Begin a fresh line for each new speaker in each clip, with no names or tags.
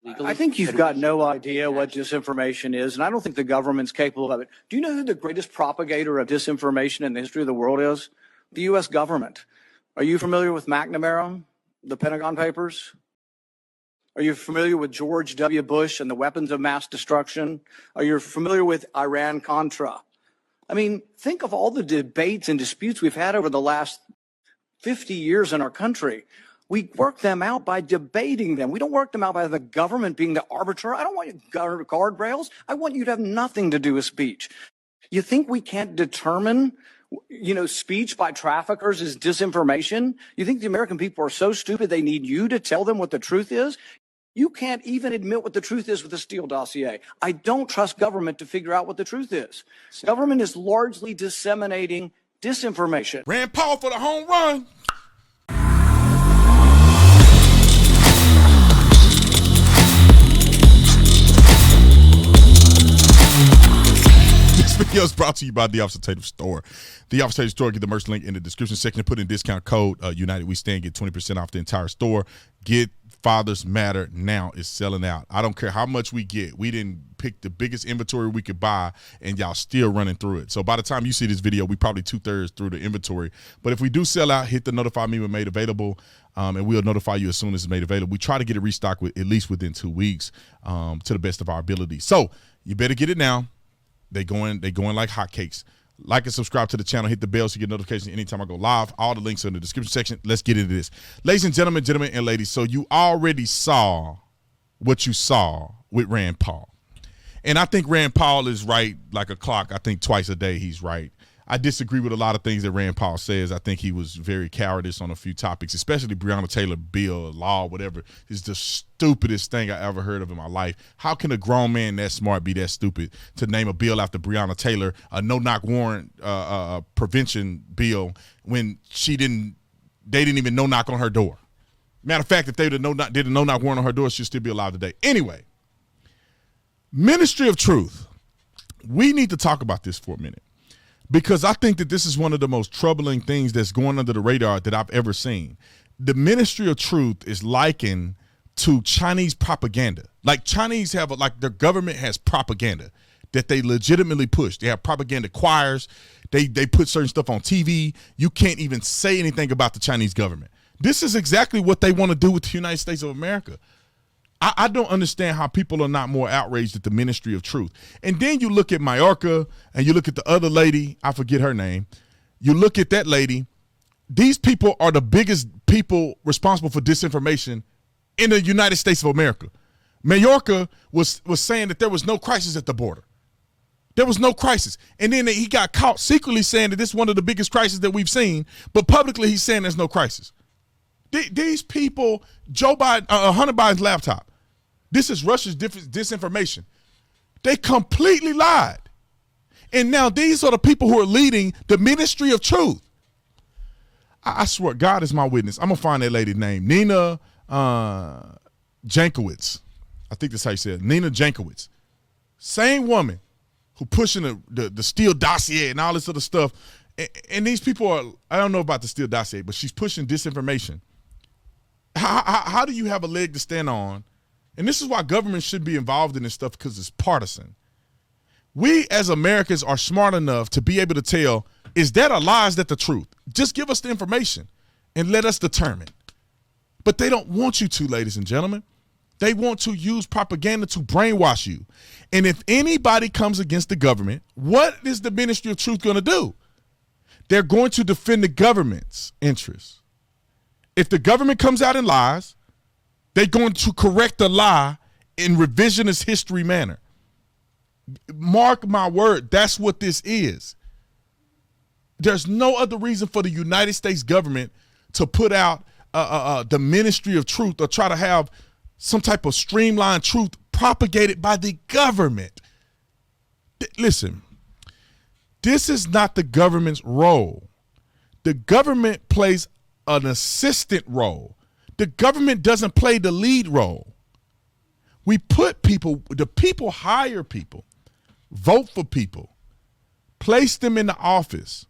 I think you've got no idea what disinformation is, and I don't think the government's capable of it. Do you know who the greatest propagator of disinformation in the history of the world is? The U.S. government. Are you familiar with McNamara, the Pentagon Papers? Are you familiar with George W. Bush and the weapons of mass destruction? Are you familiar with Iran-Contra? I mean, think of all the debates and disputes we've had over the last 50 years in our country. We work them out by debating them. We don't work them out by the government being the arbiter. I don't want you guardrails. I want you to have nothing to do with speech. You think we can't determine, speech by traffickers is disinformation? You think the American people are so stupid they need you to tell them what the truth is? You can't even admit what the truth is with the Steele dossier. I don't trust government to figure out what the truth is. Government is largely disseminating disinformation.
Rand Paul for the home run. This video is brought to you by the Officer Tatum Store. The Officer Tatum Store, get the merch link in the description section. Put in discount code United We Stand, get 20% off the entire store. Get Fathers Matter now. Is selling out. I don't care how much we get. We didn't pick the biggest inventory we could buy, and y'all still running through it. So by the time you see this video, we probably 2/3 through the inventory. But if we do sell out, hit the notify me when made available, and we'll notify you as soon as it's made available. We try to get it restocked at least within 2 weeks, to the best of our ability. So you better get it now. They going like hotcakes. Like and subscribe to the channel. Hit the bell so you get notifications anytime I go live. All the links are in the description section. Let's get into this. Ladies and gentlemen, and ladies, so you already saw what you saw with Rand Paul. And I think Rand Paul is right like a clock. I think twice a day he's right. I disagree with a lot of things that Rand Paul says. I think he was very cowardice on a few topics, especially Breonna Taylor bill, law, whatever. Is the stupidest thing I ever heard of in my life. How can a grown man that smart be that stupid to name a bill after Breonna Taylor, a no-knock warrant prevention bill, when they didn't even no-knock on her door? Matter of fact, if they did a no-knock warrant on her door, she'd still be alive today. Anyway, Ministry of Truth. We need to talk about this for a minute, because I think that this is one of the most troubling things that's going under the radar that I've ever seen. The Ministry of Truth is likened to Chinese propaganda. Like Chinese have, their government has propaganda that they legitimately push. They have propaganda choirs. They put certain stuff on TV. You can't even say anything about the Chinese government. This is exactly what they want to do with the United States of America. I don't understand how people are not more outraged at the Ministry of Truth. And then you look at Mayorkas and you look at the other lady, I forget her name. You look at that lady. These people are the biggest people responsible for disinformation in the United States of America. Mayorkas was saying that there was no crisis at the border. There was no crisis. And then he got caught secretly saying that this is one of the biggest crises that we've seen, but publicly he's saying there's no crisis. These people, Hunter Biden's laptop, this is Russia's disinformation. They completely lied. And now these are the people who are leading the Ministry of Truth. I swear, God is my witness. I'm going to find that lady's name. Nina Jankowicz. I think that's how you say it. Nina Jankowicz. Same woman who pushing the Steele dossier and all this other stuff. And these people are, I don't know about the Steele dossier, but she's pushing disinformation. How do you have a leg to stand on? And this is why government should be involved in this stuff, because it's partisan. We as Americans are smart enough to be able to tell, is that a lie, is that the truth? Just give us the information and let us determine. But they don't want you to, ladies and gentlemen. They want to use propaganda to brainwash you. And if anybody comes against the government, what is the Ministry of Truth going to do? They're going to defend the government's interests. If the government comes out and lies, they're going to correct the lie in revisionist history manner. Mark my word, that's what this is. There's no other reason for the United States government to put out the Ministry of Truth or try to have some type of streamlined truth propagated by the government. Listen, this is not the government's role. The government plays an assistant role. The government doesn't play the lead role. We put people, the people hire people, vote for people, place them in the office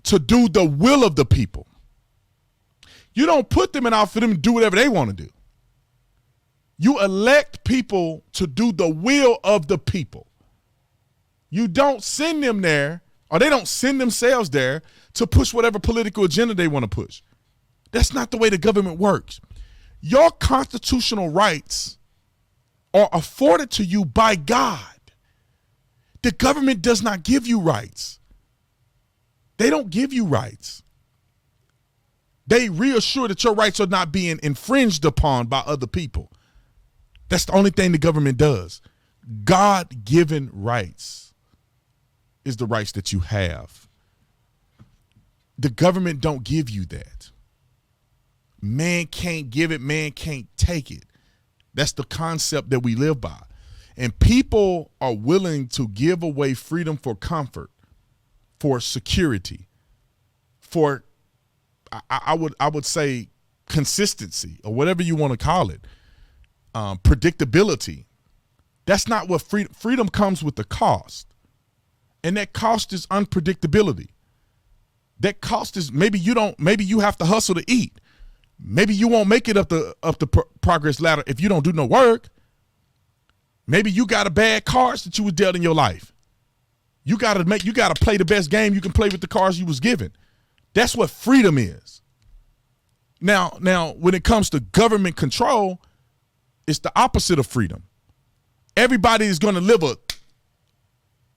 to do the will of the people. You don't put them in office for them to do whatever they want to do. You elect people to do the will of the people. You don't send them there, or they don't send themselves there to push whatever political agenda they want to push. That's not the way the government works. Your constitutional rights are afforded to you by God. The government does not give you rights. They don't give you rights. They reassure that your rights are not being infringed upon by other people. That's the only thing the government does. God-given rights is the rights that you have. The government don't give you that. Man can't give it, man can't take it. That's the concept that we live by. And people are willing to give away freedom for comfort, for security, for I would say consistency, or whatever you want to call it, predictability. That's not what freedom comes with the cost. And that cost is unpredictability. That cost is maybe you have to hustle to eat. Maybe you won't make it up the progress ladder if you don't do no work. Maybe you got a bad cards that you was dealt in your life. You gotta play the best game you can play with the cards you was given. That's what freedom is. Now, when it comes to government control, it's the opposite of freedom. Everybody is going to live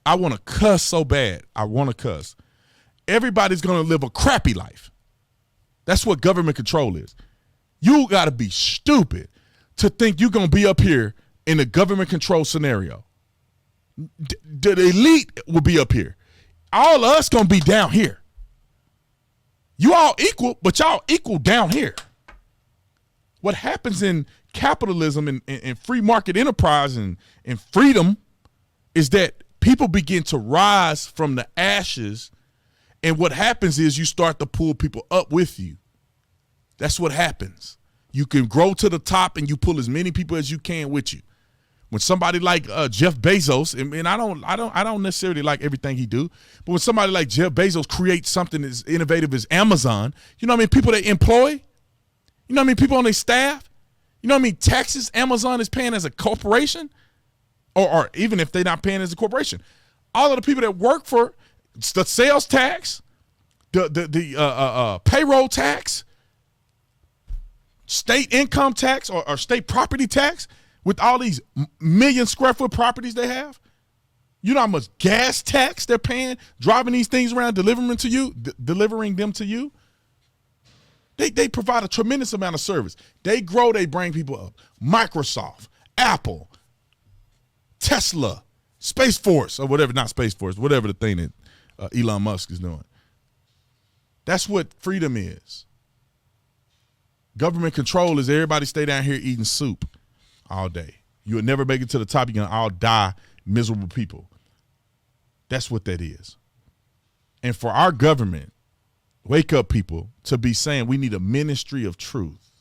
I want to cuss so bad. I want to cuss. Everybody's going to live a crappy life. That's what government control is. You got to be stupid to think you're going to be up here in a government control scenario. The elite will be up here. All of us going to be down here. You all equal, but y'all equal down here. What happens in capitalism and free market enterprise and freedom is that people begin to rise from the ashes, and what happens is you start to pull people up with you. That's what happens. You can grow to the top and you pull as many people as you can with you. When somebody like Jeff Bezos, and I don't necessarily like everything he do, but when somebody like Jeff Bezos creates something as innovative as Amazon, you know what I mean? People they employ, you know what I mean? People on their staff, you know what I mean? Taxes Amazon is paying as a corporation, or even if they're not paying as a corporation, all of the people that work for the sales tax, the payroll tax, state income tax, or state property tax. With all these million square foot properties they have, you know how much gas tax they're paying, driving these things around, delivering them to you. They provide a tremendous amount of service. They grow, they bring people up. Microsoft, Apple, Tesla, Space Force, or whatever, not Space Force, whatever the thing that Elon Musk is doing. That's what freedom is. Government control is everybody stay down here eating soup all day. You will never make it to the top. You're going to all die miserable people. That's what that is. And for our government, wake up people, to be saying we need a ministry of truth.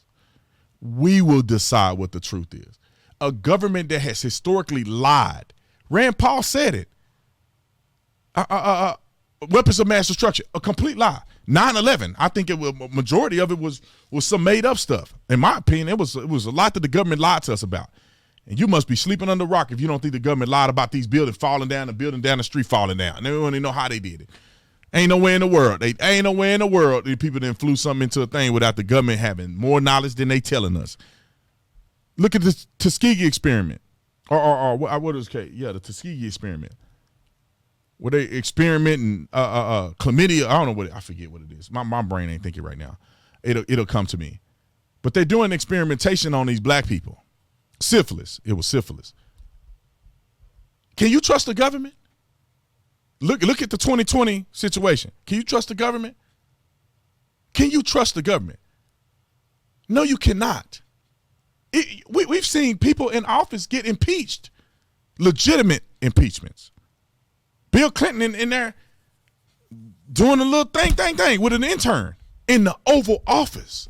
We will decide what the truth is. A government that has historically lied. Rand Paul said it. Weapons of mass destruction, a complete lie. 9/11, I think majority of it was some made up stuff. In my opinion, it was a lot that the government lied to us about. And you must be sleeping under a rock if you don't think the government lied about these buildings falling down, the building down the street falling down. And they don't even know how they did it. Ain't nowhere in the world. The people that flew something into a thing without the government having more knowledge than they telling us. Look at the Tuskegee experiment, or what is it? Yeah, the Tuskegee experiment. Where they experimenting chlamydia, I don't know what I forget what it is. My brain ain't thinking right now. It'll come to me. But they're doing experimentation on these black people. Syphilis. It was syphilis. Can you trust the government? Look at the 2020 situation. Can you trust the government? Can you trust the government? No, you cannot. We've seen people in office get impeached. Legitimate impeachments. Bill Clinton in there doing a little thing with an intern in the Oval Office.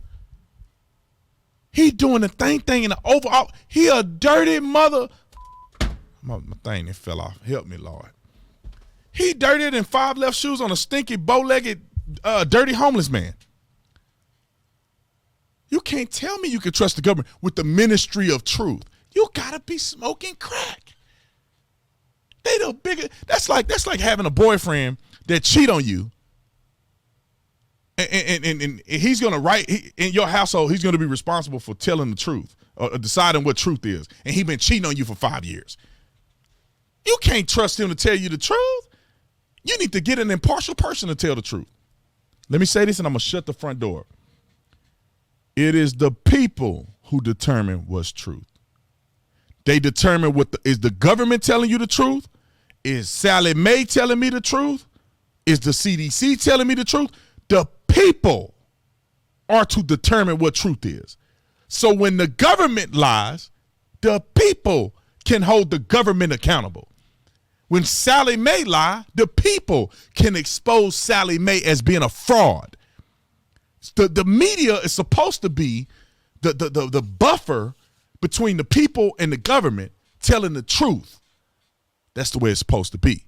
He doing the thing in the Oval Office. He a dirty mother. My thing that fell off. Help me, Lord. He dirtier than 5 left shoes on a stinky, bow-legged, dirty homeless man. You can't tell me you can trust the government with the ministry of truth. You gotta be smoking crack. They the bigger. That's like having a boyfriend that cheat on you, and he's gonna in your household. He's gonna be responsible for telling the truth or deciding what truth is, and he been cheating on you for 5 years. You can't trust him to tell you the truth. You need to get an impartial person to tell the truth. Let me say this, and I'm gonna shut the front door. It is the people who determine what's truth. They determine is the government telling you the truth? Is Sally Mae telling me the truth? Is the CDC telling me the truth? The people are to determine what truth is. So when the government lies, the people can hold the government accountable. When Sally Mae lies, the people can expose Sally Mae as being a fraud. The media is supposed to be the buffer between the people and the government telling the truth. That's the way it's supposed to be.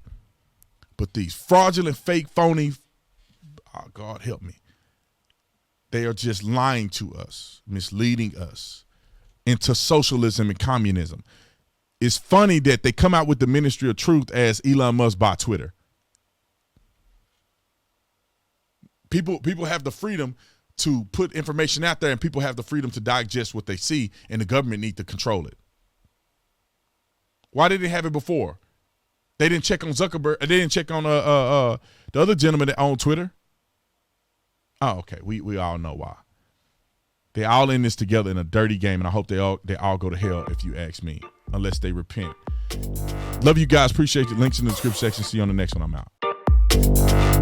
But these fraudulent, fake, phony, oh, God help me, they are just lying to us, misleading us into socialism and communism. It's funny that they come out with the ministry of truth as Elon Musk bought Twitter. People have the freedom to put information out there, and people have the freedom to digest what they see, and the government need to control it. Why did they have it before? They didn't check on Zuckerberg. They didn't check on the other gentleman that owned Twitter. Oh, okay. We all know why. They all in this together in a dirty game, and I hope they all go to hell, if you ask me, unless they repent. Love you guys. Appreciate you. Links in the description section. See you on the next one. I'm out.